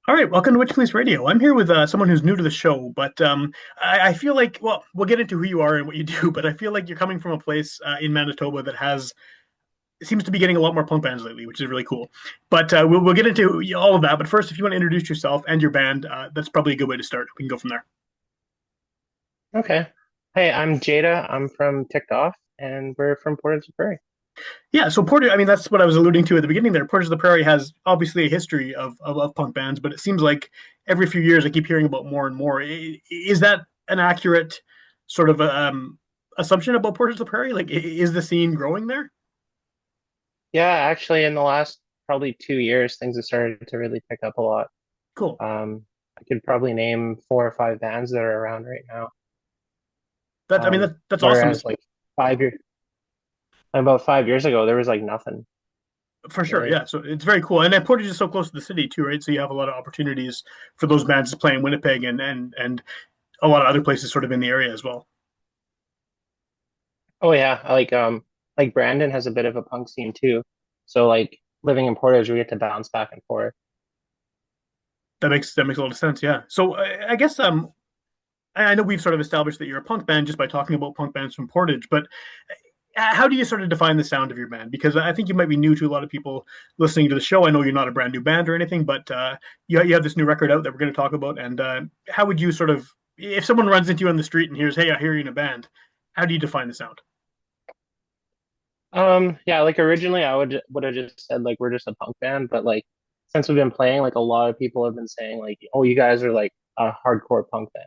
All right, welcome to Witchpolice Radio. I'm here with someone who's new to the show, but I feel like, well, we'll get into who you are and what you do, but I feel like you're coming from a place in Manitoba that has seems to be getting a lot more punk bands lately, which is really cool. But we'll get into all of that. But first, if you want to introduce yourself and your band, that's probably a good way to start. We can go from there. Okay. Hey, I'm Jayda. I'm from Ticked Off, and we're from Portage la Prairie. Yeah, so Portage, I mean, that's what I was alluding to at the beginning there. Portage the Prairie has obviously a history of punk bands, but it seems like every few years I keep hearing about more and more. Is that an accurate sort of assumption about Portage the Prairie? Like, is the scene growing there? Yeah, actually, in the last probably 2 years, things have started to really pick up a lot. Cool. I could probably name 4 or 5 bands that are around right now. I mean, that's awesome Whereas like 5 years, about 5 years ago, there was like nothing for sure. really. Yeah, so it's very cool. And then Portage is so close to the city too, right? So you have a lot of opportunities for those bands to play in Winnipeg and a lot of other places sort of in the area as well. Oh yeah, like Brandon has a bit of a punk scene too. So like living in Portage, we get to bounce back and forth. That makes a lot of sense. Yeah. So I guess I know we've sort of established that you're a punk band just by talking about punk bands from Portage, but how do you sort of define the sound of your band? Because I think you might be new to a lot of people listening to the show. I know you're not a brand new band or anything, but you have this new record out that we're going to talk about. And how would you sort of, if someone runs into you on the street and hears, "Hey, I hear you in a band," how do you define the sound? Yeah, like originally I would have just said like we're just a punk band, but like since we've been playing, like a lot of people have been saying like, oh, you guys are like a hardcore punk band.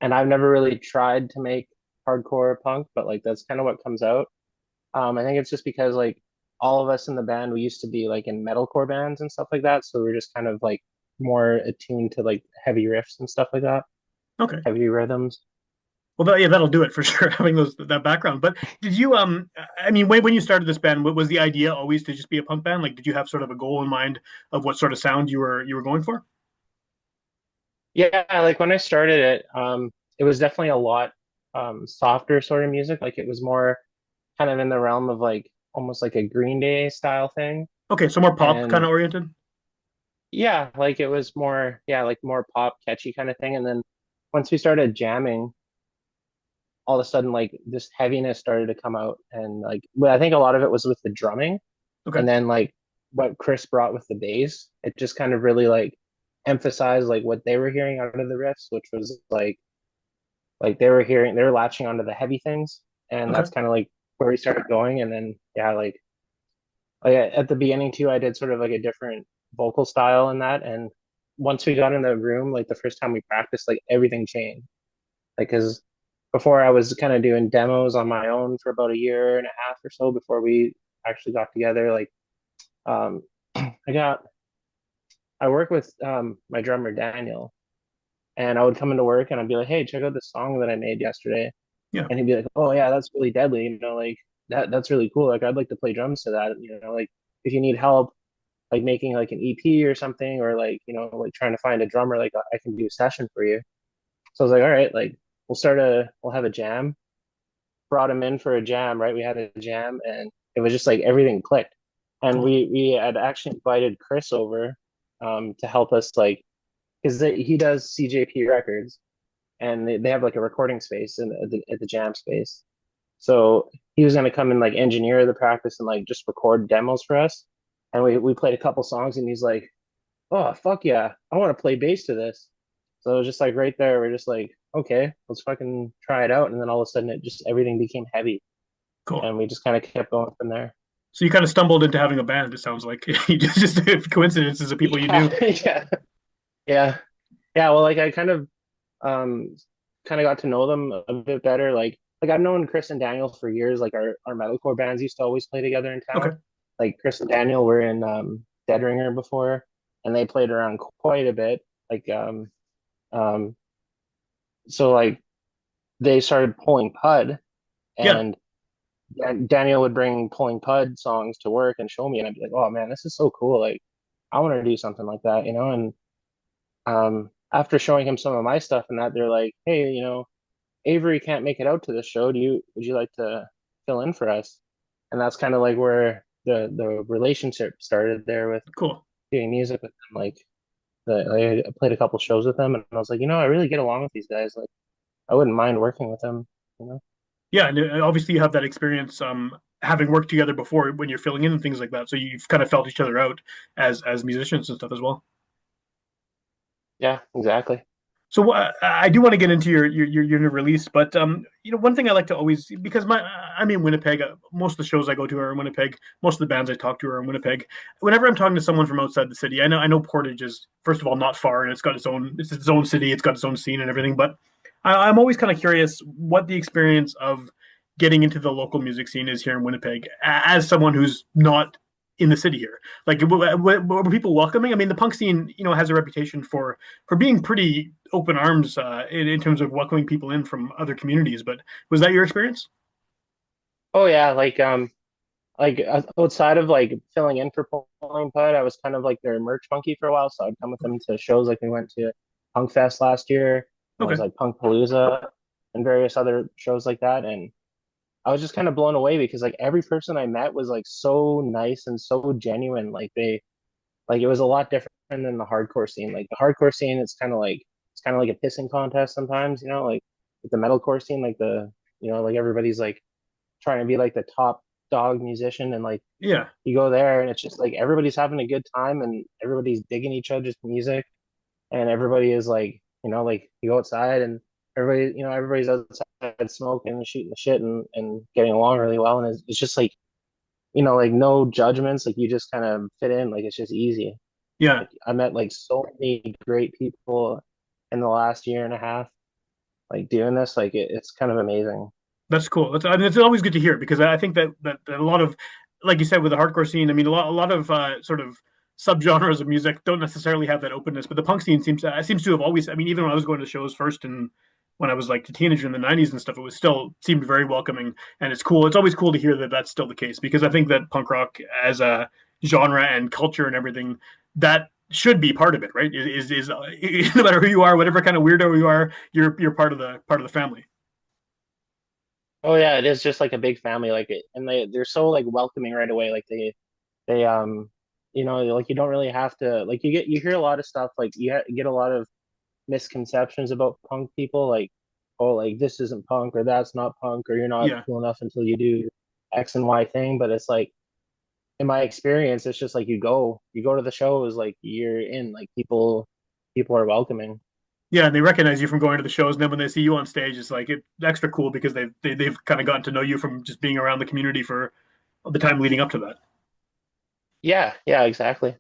And I've never really tried to make hardcore punk, but like that's kind of what comes out. I think it's just because like all of us in the band, we used to be like in metalcore bands and stuff like that, so we're just kind of like more attuned to like heavy riffs and stuff like that, Okay. heavy rhythms. Well, yeah, that'll do it for sure. Having that background. But did you I mean, when you started this band, what was the idea always to just be a punk band? Like, did you have sort of a goal in mind of what sort of sound you were going for? Yeah, like when I started it, it was definitely a lot softer sort of music. Like it was more kind of in the realm of like almost like a Green Day style thing. Okay, so more pop kind And of oriented. yeah, like it was more, yeah, like more pop, catchy kind of thing. And then once we started jamming, all of a sudden, like this heaviness started to come out. And like, well, I think a lot of it was with the drumming. Okay. And then like what Chris brought with the bass, it just kind of really like emphasized like what they were hearing out of the riffs, which was like they were latching onto the heavy things. And Okay. that's kind of like where we started going. And then, yeah, like at the beginning too, I did sort of like a different vocal style in that. And once we got in the room, like the first time we practiced, like everything changed. Like, cause before I was kind of doing demos on my own for about a year and a half or so before we actually got together. Like, um, I got, I work with my drummer Daniel, and I would come into work and I'd be like, "Hey, check out this song that I made yesterday," Yeah. and he'd be like, "Oh yeah, that's really deadly," like that's really cool. Like, I'd like to play drums to that. Like if you need help, like making like an EP or something, or like like trying to find a drummer, like I can do a session for you. So I was like, all right, like we'll have a jam. Brought him in for a jam, right? We had a jam, and it was just like everything clicked. And Cool. we had actually invited Chris over to help us, like, because he does CJP Records, and they have like a recording space at the jam space. So he was gonna come and like engineer the practice and like just record demos for us. And we played a couple songs, and he's like, "Oh fuck yeah, I want to play bass to this." So it was just like right there, we're just like, okay, let's fucking try it out. And then all of a sudden, it just everything became heavy, Cool. and we just kind of kept going from there. So you kind of stumbled into having a band. It sounds like you just coincidences of people you Yeah, knew. yeah, yeah, yeah. Well, like I um kind of got to know them a bit better. Like I've known Chris and Daniel for years. Like our metalcore bands used to always play together in Okay. town. Like Chris and Daniel were in Dead Ringer before, and they played around quite a bit. Like um so like they started pulling Pud, Yeah. and Daniel would bring pulling Pud songs to work and show me, and I'd be like, oh man, this is so cool. Like I want to do something like that, And after showing him some of my stuff and that, they're like, hey, Avery can't make it out to the show. Would you like to fill in for us? And that's kind of like where the relationship started there with Cool. doing music with them. Like I played a couple shows with them, and I was like, I really get along with these guys. Like, I wouldn't mind working with them. You know? Yeah, and obviously you have that experience, having worked together before when you're filling in and things like that. So you've kind of felt each other out as musicians and stuff as well. Yeah, exactly. So I do want to get into your new release, but one thing I like to always, because I'm in Winnipeg. Most of the shows I go to are in Winnipeg. Most of the bands I talk to are in Winnipeg. Whenever I'm talking to someone from outside the city, I know Portage is, first of all, not far, and it's its own city, it's got its own scene and everything. But I'm always kind of curious what the experience of getting into the local music scene is here in Winnipeg, as someone who's not in the city here. Like, were people welcoming? I mean, the punk scene, has a reputation for being pretty open arms, in terms of welcoming people in from other communities. But was that your experience? Oh yeah, like outside of like filling in for Polling Pud, I was kind of like their merch monkey for a while. So I'd come with them to shows like we went to Punk Fest last year, and it was Okay. like Punk Palooza and various other shows like that. And I was just kind of blown away because like every person I met was like so nice and so genuine. Like it was a lot different than the hardcore scene. Like the hardcore scene, it's kind of like a pissing contest sometimes, like with the metalcore scene, like everybody's like trying to be like the top dog musician, and like Yeah. you go there and it's just like everybody's having a good time and everybody's digging each other's music, and everybody is like you go outside and everybody's outside smoking and shooting the shit and getting along really well, and it's just like no judgments, like you just kind of fit in, like it's just easy. Yeah. Like I met like so many great people in the last year and a half, like doing this, like it's kind of amazing. That's cool. I mean, it's always good to hear, because I think that a lot of, like you said, with the hardcore scene, I mean, a lot of sort of subgenres of music don't necessarily have that openness, but the punk scene seems to have always. I mean, even when I was going to shows first, and when I was like a teenager in the '90s and stuff, it was still seemed very welcoming, and it's cool. It's always cool to hear that that's still the case, because I think that punk rock as a genre and culture and everything, that should be part of it, right? Is no matter who you are, whatever kind of weirdo you are, you're part of the family. Oh yeah, it is just like a big family, like it, and they're so like welcoming right away. Like they like you don't really have to, like you hear a lot of stuff, like get a lot of misconceptions about punk people, like, oh, like this isn't punk or that's not punk or you're not Yeah. cool enough until you do X and Y thing. But it's like in my experience, it's just like you go to the shows, like you're in, like people are welcoming. Yeah, and they recognize you from going to the shows, and then when they see you on stage, it's like it's extra cool, because they've kind of gotten to know you from just being around the community for the time leading up to that. Yeah, yeah, exactly.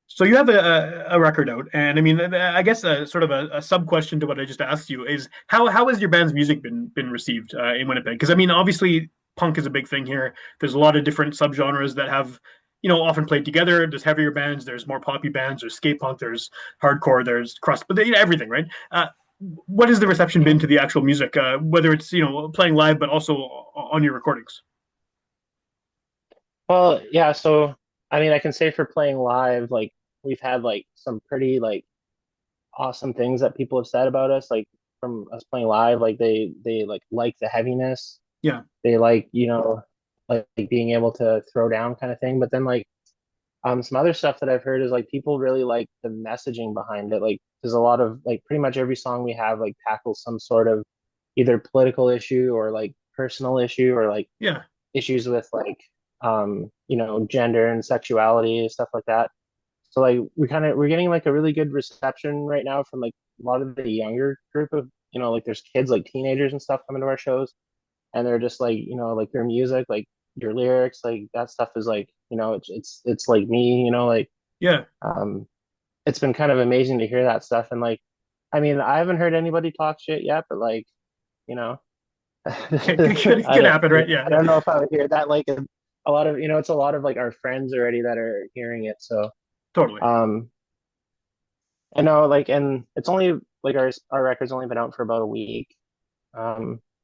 So you have a record out, and I mean, I guess sort of a sub question to what I just asked you is how has your band's music been received, in Winnipeg? Because I mean, obviously, punk is a big thing here. There's a lot of different subgenres that have, often played together. There's heavier bands, there's more poppy bands, there's skate punk, there's hardcore, there's crust, but everything, right? What has the reception been Mhm. to the actual music, whether it's playing live, but also on your recordings? Well, yeah, so I mean, I can say for playing live, like we've had like some pretty like awesome things that people have said about us, like from us playing live, like they like the heaviness. Yeah, They like, like being able to throw down kind of thing. But then like some other stuff that I've heard is like people really like the messaging behind it. Like there's a lot of like pretty much every song we have like tackles some sort of either political issue or like personal issue or like yeah, issues with like gender and sexuality, stuff like that. So like we're getting like a really good reception right now from like a lot of the younger group of, like there's kids like teenagers and stuff coming to our shows, and they're just like, like your music, like your lyrics, like that stuff is like, it's like me, like yeah. um it's been kind of amazing to hear that stuff. And like, I mean, I haven't heard anybody talk shit yet, but like, you know, It can happen, right? Yeah, I don't know if I would hear that like a lot of, it's a lot of like our friends already that are hearing it. So totally. um I know, like, and it's only like our record's only been out for about a week,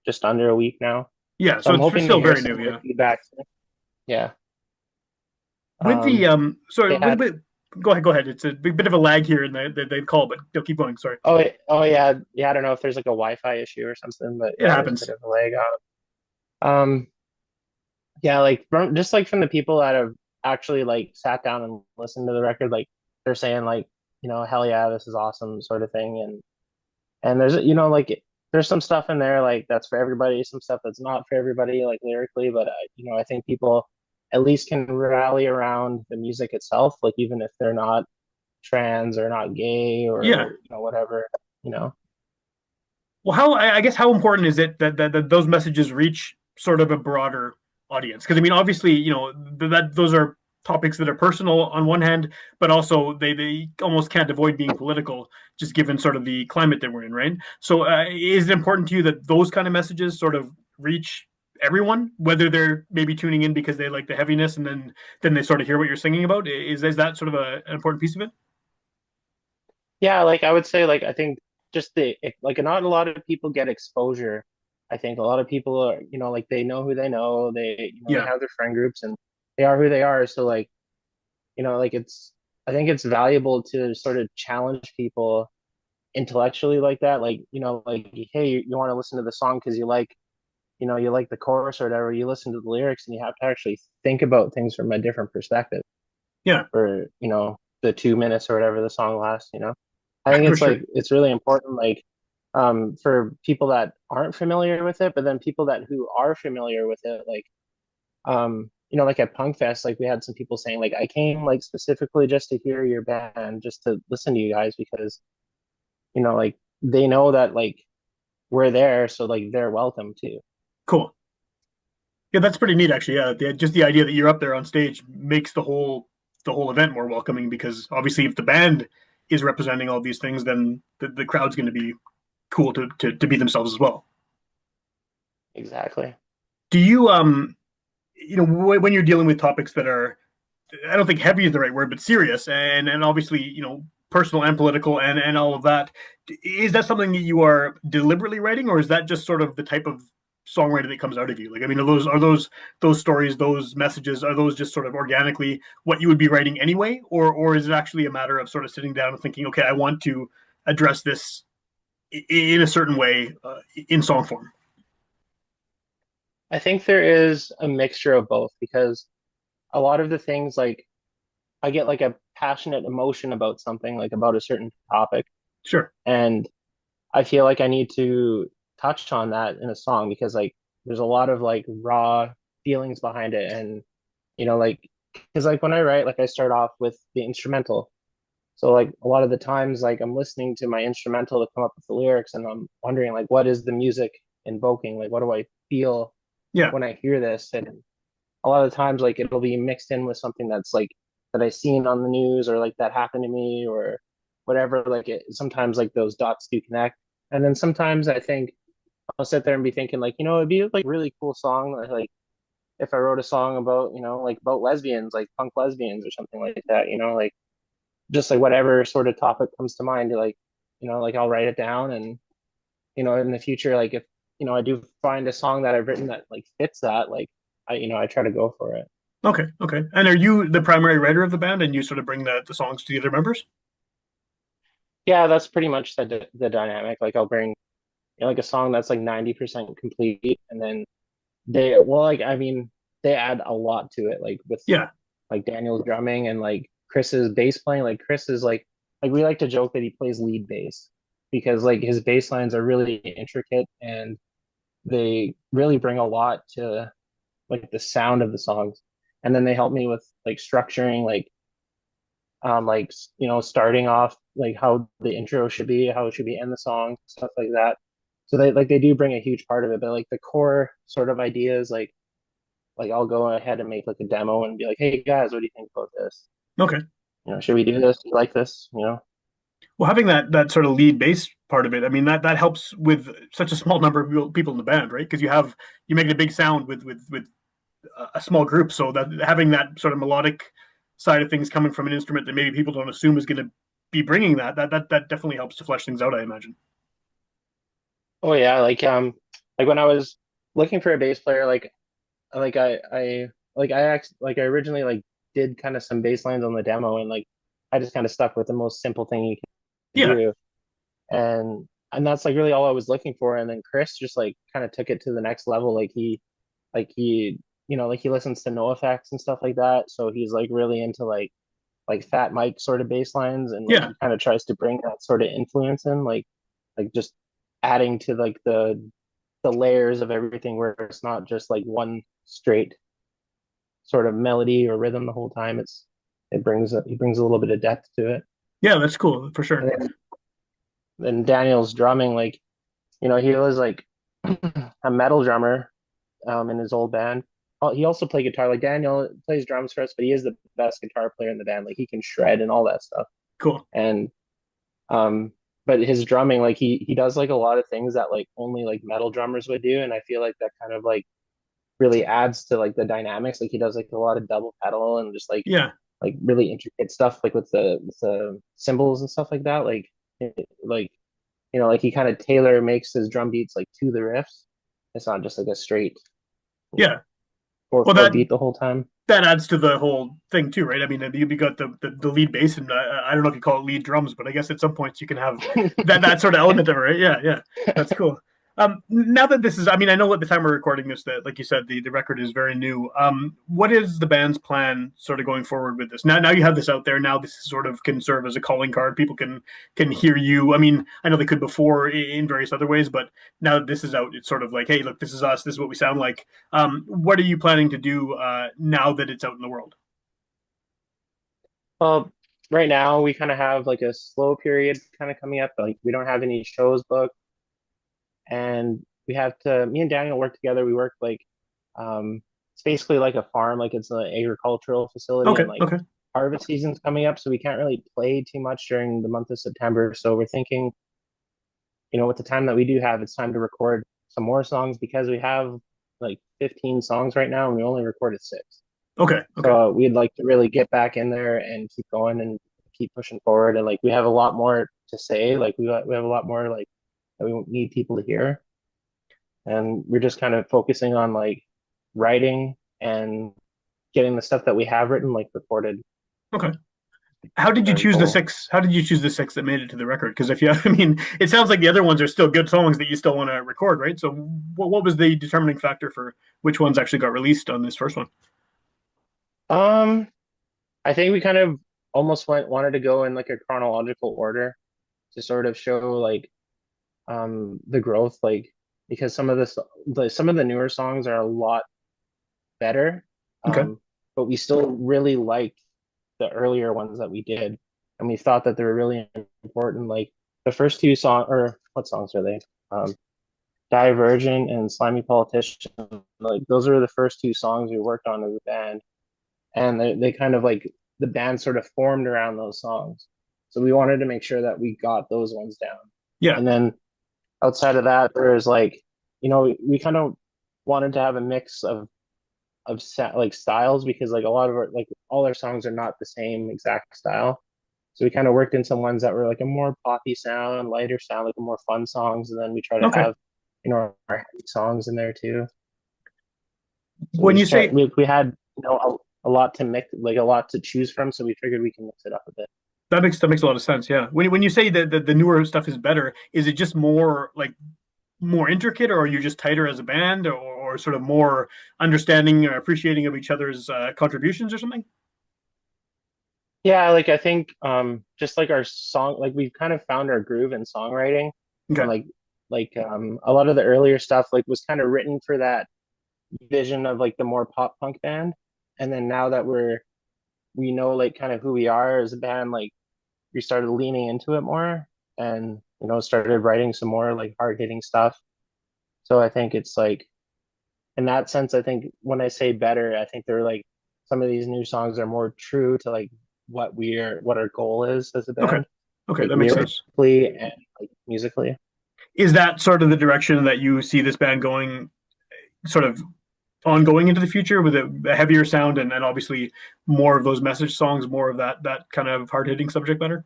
just under a week now. Yeah, So so I'm it's hoping to still hear very some new. more Yeah. feedback. Yeah. With the Um, sorry, yeah. go ahead, go ahead. It's a bit of a lag here in the call, but they'll keep going. Sorry, Oh yeah. Yeah. I don't know if there's like a Wi-Fi issue or something, but it yeah, there's a bit happens. of a lag on it. Yeah, like just like from the people that have actually like sat down and listened to the record, like they're saying like hell yeah, this is awesome sort of thing. And there's, there's some stuff in there like that's for everybody, some stuff that's not for everybody, like lyrically. But I think people at least can rally around the music itself, like even if they're not trans or not gay Yeah. or whatever, you know. Well, how I guess how important is it that those messages reach sort of a broader audience? Because I mean, obviously, that those are topics that are personal on one hand, but also they almost can't avoid being political, just given sort of the climate that we're in, right? So, is it important to you that those kind of messages sort of reach everyone, whether they're maybe tuning in because they like the heaviness, and then they sort of hear what you're singing about? Is that sort of an important piece of it? Yeah, like I would say, like I think just like not a lot of people get exposure. I think a lot of people are, like they know who they know, they Yeah, have their friend groups and they are who they are. So like, like I think it's valuable to sort of challenge people intellectually like that. Like, like, hey, you want to listen to the song because you like the chorus or whatever. You listen to the lyrics and you have to actually think about things from a different perspective yeah, for, the 2 minutes or whatever the song lasts. I think for it's sure. like it's really important, like for people that aren't familiar with it, but then people that who are familiar with it, like like at Punk Fest, like we had some people saying like I came like specifically just to hear your band, just to listen to you guys because like they know that like we're there, so like they're welcome too. Cool. Yeah, that's pretty neat, actually. Yeah, just the idea that you're up there on stage makes the whole event more welcoming because obviously, if the band is representing all these things, then the crowd's going to be cool to be themselves as well. Exactly. Do you when you're dealing with topics that are, I don't think heavy is the right word, but serious and obviously personal and political and all of that, is that something that you are deliberately writing, or is that just sort of the type of songwriter that comes out of you? Like, I mean, are those stories, those messages, are those just sort of organically what you would be writing anyway, or is it actually a matter of sort of sitting down and thinking, okay, I want to address this in a certain way in song form? I think there is a mixture of both because a lot of the things like I get like a passionate emotion about something, like about a certain topic, Sure. and I feel like I need to touch on that in a song because like there's a lot of like raw feelings behind it and like because like when I write like I start off with the instrumental. So like a lot of the times like I'm listening to my instrumental to come up with the lyrics and I'm wondering like what is the music invoking? Like what do I feel Yeah. when I hear this? And a lot of the times like it'll be mixed in with something that's like that I seen on the news or like that happened to me or whatever. Like sometimes like those dots do connect. And then sometimes I think I'll sit there and be thinking like, it'd be like really cool song like if I wrote a song about, like about lesbians, like punk lesbians or something like that, like just like whatever sort of topic comes to mind, like, like I'll write it down and, in the future, like if, I do find a song that I've written that like fits that, like I try to go for it. Okay. Okay. And are you the primary writer of the band, and you sort of bring the songs to the other members? Yeah, that's pretty much the dynamic. Like I'll bring, like a song that's like 90% complete and then well, like, I mean, they add a lot to it, like with Yeah. like Daniel's drumming and like Chris's bass playing. Like Chris is like we like to joke that he plays lead bass because like his bass lines are really intricate and they really bring a lot to like the sound of the songs. And then they help me with like structuring, like starting off like how the intro should be, how it should be in the song, stuff like that. So they do bring a huge part of it, but like the core sort of ideas, like I'll go ahead and make like a demo and be like, hey guys, what do you think about this? Okay. Should we do this? Do you like this? Well, having that sort of lead bass part of it, I mean, that helps with such a small number of people in the band, right? Because you make a big sound with a small group, so that having that sort of melodic side of things coming from an instrument that maybe people don't assume is going to be bringing that definitely helps to flesh things out, I imagine. Oh yeah, like when I was looking for a bass player, like I originally like did kind of some bass lines on the demo and like I just kind of stuck with the most simple thing you could Yeah, do. And that's like really all I was looking for. And then Chris just like kind of took it to the next level. Like he like he listens to no effects and stuff like that. So he's like really into like like Fat Mike sort of bass lines, and like Yeah, he kind of tries to bring that sort of influence in, like just adding to like the layers of everything, where it's not just like one straight sort of melody or rhythm the whole time. He brings a little bit of depth to it. yeah, that's cool for sure. And then Daniel's drumming, like, he was like a metal drummer in his old band. He also played guitar. Like Daniel plays drums for us, but he is the best guitar player in the band. Like he can shred and all that stuff. Cool. And um, but his drumming, like he does like a lot of things that like only like metal drummers would do, and I feel like that kind of like really adds to like the dynamics. Like he does like a lot of double pedal and just Yeah, like really intricate stuff, like with the cymbals and stuff like that. Like like he kind of tailor makes his drum beats like to the riffs. It's not just like a straight you yeah. know four Well, four beat the whole time. that adds to the whole thing too, right? I mean, you got the lead bass, and I don't know if you call it lead drums, but I guess at some points you can have that sort of element of it, right? Yeah, yeah, that's cool. Now that this is, I mean, I know at the time we're recording this that, like you said, the record is very new. What is the band's plan, sort of going forward with this? Now you have this out there. Now this is sort of can serve as a calling card. People can hear you. I mean, I know they could before in various other ways, but now that this is out, it's sort of like, hey, look, this is us. This is what we sound like. What are you planning to do now that it's out in the world? Well, right now we kind of have like a slow period kind of coming up. Like we don't have any shows booked, and we have to. Me and Daniel work together. We work like it's basically like a farm, like it's an agricultural facility, Okay, and like okay, harvest season's coming up, so we can't really play too much during the month of September. So we're thinking, with the time that we do have, it's time to record some more songs because we have like 15 songs right now, and we only recorded six. okay, okay, So we'd like to really get back in there and keep going and keep pushing forward. And like we have a lot more to say. Like we have a lot more like that we need people to hear. And we're just kind of focusing on like writing and getting the stuff that we have written like recorded. okay. How did you Our choose the goal. six? How did you choose the six that made it to the record? Because if you, I mean, it sounds like the other ones are still good songs that you still want to record, right? So, what was the determining factor for which ones actually got released on this first one? Um, I think we kind of almost wanted to go in like a chronological order to sort of show like the growth, like because some of the newer songs are a lot better. Okay, But we still really liked the earlier ones that we did, and we thought that they were really important. Like the first two songs, or what songs are they? Divergent and Slimy Politician. Like those are the first two songs we worked on as a band, and they kind of like the band sort of formed around those songs. So we wanted to make sure that we got those ones down, yeah, and then outside of that, there's like, we kind of wanted to have a mix like styles because like a lot of our like all our songs are not the same exact style. So we kind of worked in some ones that were like a more poppy sound, lighter sound, like more fun songs, and then we try to okay. have our heavy songs in there too. So we When you just tried say we had a lot to mix, like a lot to choose from, so we figured we can mix it up a bit. that makes a lot of sense, yeah. When you say that the newer stuff is better, is it just more like more intricate, or are you just tighter as a band, or sort of more understanding or appreciating of each other's contributions or something? Yeah, like I think just like our song, like we've kind of found our groove in songwriting, and Okay, like a lot of the earlier stuff like was kind of written for that vision of like the more pop punk band. And then now that we know like kind of who we are as a band, like we started leaning into it more and started writing some more like hard hitting stuff. So I think it's like in that sense, I think when I say better, I think they're like some of these new songs are more true to like what our goal is as a okay, band, okay, like that makes sense. lyrically and like musically. Is that sort of the direction that you see this band going, sort of ongoing into the future, with a heavier sound, and obviously more of those message songs, more of that kind of hard hitting subject matter?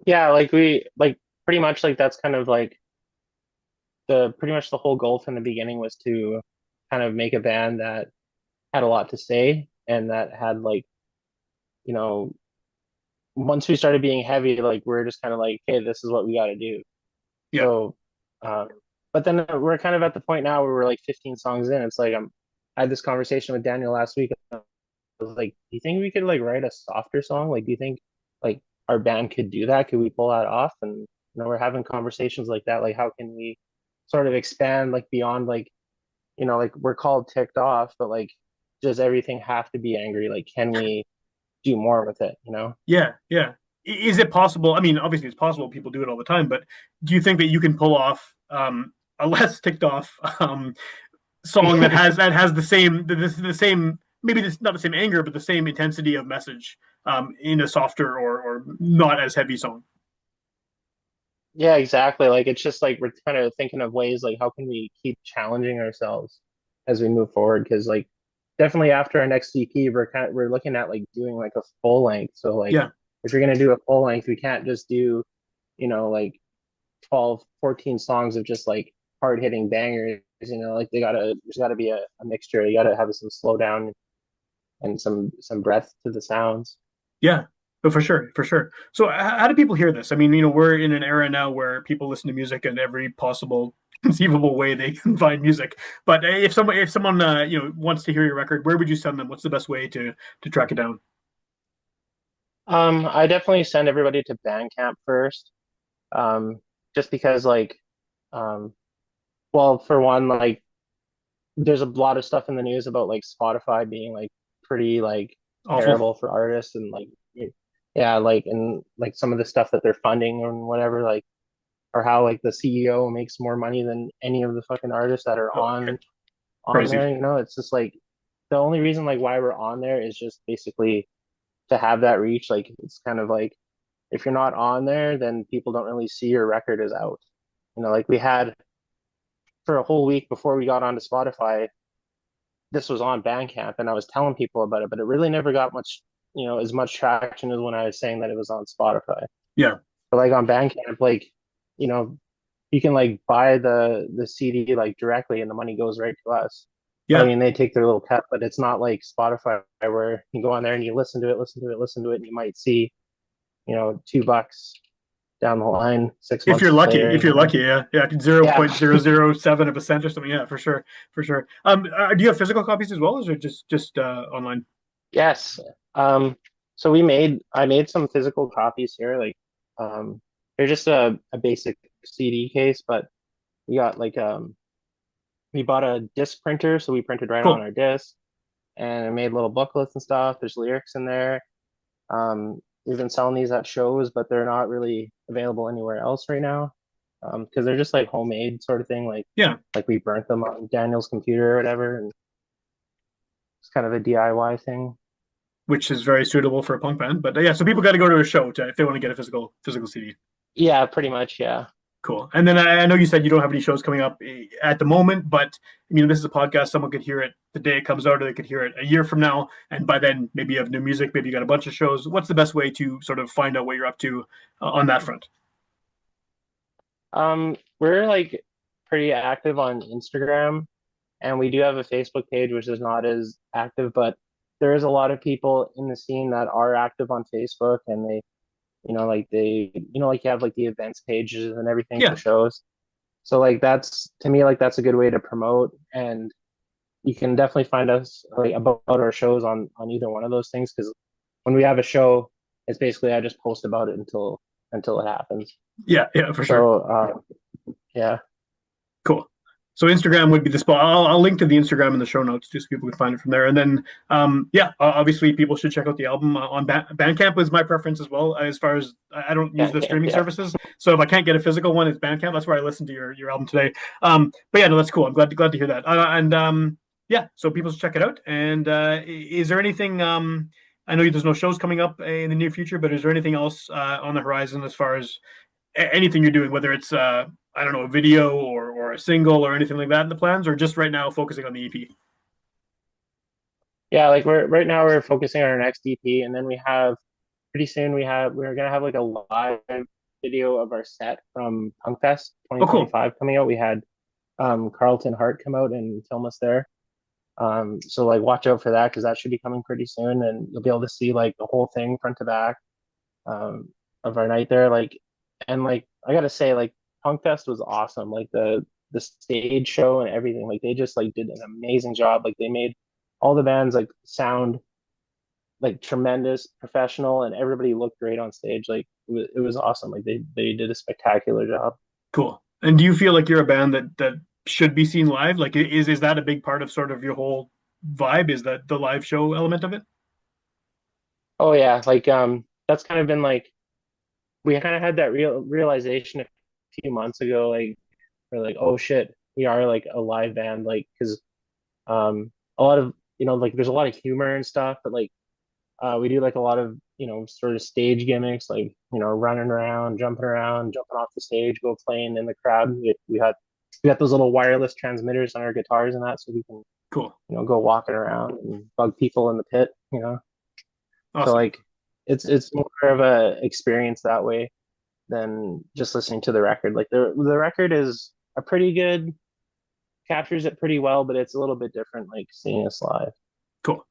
Yeah, like we like pretty much like that's kind of like the pretty much the whole goal from the beginning was to kind of make a band that had a lot to say and that had like, you know, once we started being heavy, like we're just kind of like, hey, this is what we got to do. Yeah, So, um, but then we're kind of at the point now where we're like 15 songs in. It's like I had this conversation with Daniel last week. was like, do you think we could like write a softer song? Like, do you think like our band could do that? Could we pull that off? And we're having conversations like that. Like, how can we sort of expand like beyond like, like we're called ticked off, but like, does everything have to be angry? Like, can we do more with it? Yeah, yeah. Is it possible? I mean, obviously it's possible. People do it all the time, but do you think that you can pull off a less ticked off song that has the same maybe this not the same anger, but the same intensity of message in a softer or not as heavy song? Yeah, exactly. Like it's just like we're kind of thinking of ways like how can we keep challenging ourselves as we move forward? Because like definitely after our next EP, we're looking at like doing like a full length. So like Yeah, if you're gonna do a full length, we can't just do, like 12, 14 songs of just like hard hitting bangers. Like there's gotta be a mixture. You gotta have some slow down and some breath to the sounds. yeah. But for sure, for sure. So, how do people hear this? I mean, we're in an era now where people listen to music in every possible conceivable way they can find music. But if someone wants to hear your record, where would you send them? What's the best way to track it down? I definitely send everybody to Bandcamp first. Um, just because like um well, for one, like there's a lot of stuff in the news about like Spotify being like pretty like Awful. terrible for artists and like yeah, like and like some of the stuff that they're funding and whatever, like or how like the CEO makes more money than any of the fucking artists that are Oh, on crazy. there, It's just like the only reason like why we're on there is just basically to have that reach. Like it's kind of like if you're not on there, then people don't really see your record as out. Like we had for a whole week before we got onto Spotify, this was on Bandcamp and I was telling people about it, but it really never got much, as much traction as when I was saying that it was on Spotify. Yeah, But like on Bandcamp, like, you know, you can like buy the CD like directly and the money goes right to us. But I yeah. mean, they take their little cut, but it's not like Spotify where you go on there and you listen to it, listen to it, listen to it, and you might see, $2 down the line six If you're months lucky, later, if you're lucky, yeah, yeah, zero Yeah. point zero zero seven of a cent or something. Yeah, for sure, for sure. Do you have physical copies as well, or is it just online? Yes. So I made some physical copies here. Like, they're just a basic CD case, but we got like, we bought a disc printer, so we printed right on Cool. our disc and made little booklets and stuff. There's lyrics in there. We've been selling these at shows, but they're not really available anywhere else right now. Because they're just like homemade sort of thing. Yeah, Like we burnt them on Daniel's computer or whatever, and it's kind of a DIY thing. which is very suitable for a punk band. But yeah, so people got to go to a show if they want to get a physical CD. Yeah, pretty much. Yeah. Cool. And then I know you said you don't have any shows coming up at the moment, but this is a podcast. Someone could hear it the day it comes out, or they could hear it a year from now, and by then maybe you have new music, maybe you got a bunch of shows. What's the best way to sort of find out what you're up to on that front? We're like pretty active on Instagram, and we do have a Facebook page, which is not as active, but there is a lot of people in the scene that are active on Facebook, and like you have like the events pages and everything for Yeah, shows. So like that's to me like that's a good way to promote, and you can definitely find us like about our shows on either one of those things because when we have a show, it's basically I just post about it until it happens. yeah, yeah, for sure. So yeah. Cool. So Instagram would be the spot. I'll link to the Instagram in the show notes just so people can find it from there. And then, yeah, obviously people should check out the album on Bandcamp is my preference as well. As far as I don't use the Bandcamp, streaming yeah. services, so if I can't get a physical one, it's Bandcamp. That's where I listened to your album today. But yeah, no, that's cool. I'm glad to hear that. And yeah, so people should check it out. And is there anything? I know there's no shows coming up in the near future, but is there anything else on the horizon as far as anything you're doing, whether it's I don't know, a video or a single or anything like that in the plans, or just right now focusing on the EP? Yeah, like we're right now we're focusing on our next EP, and then we have pretty soon we're gonna have like a live video of our set from Punkfest Oh, cool. 2025 coming out. We had Carlton Hart come out and film us there. So like watch out for that because that should be coming pretty soon, and you'll be able to see like the whole thing front to back um, of our night there. Like and like I gotta say like Punkfest was awesome. Like the stage show and everything. Like they just like did an amazing job. Like they made all the bands like sound like tremendous, professional, and everybody looked great on stage. Like it was awesome. Like they did a spectacular job. Cool. And do you feel like you're a band that should be seen live? Like, is that a big part of sort of your whole vibe? Is that the live show element of it? Oh yeah, like that's kind of been like we kind of had that realization a few months ago. Like we're like, oh shit, we are like a live band. Like because a lot of like there's a lot of humor and stuff, but like we do like a lot of sort of stage gimmicks, like running around, jumping off the stage, go playing in the crowd. We got those little wireless transmitters on our guitars and that, so we can Cool. go walking around and bug people in the pit. So Awesome. like it's more of a experience that way than just listening to the record. Like the record is a pretty good captures it pretty well, but it's a little bit different like seeing us live. Cool.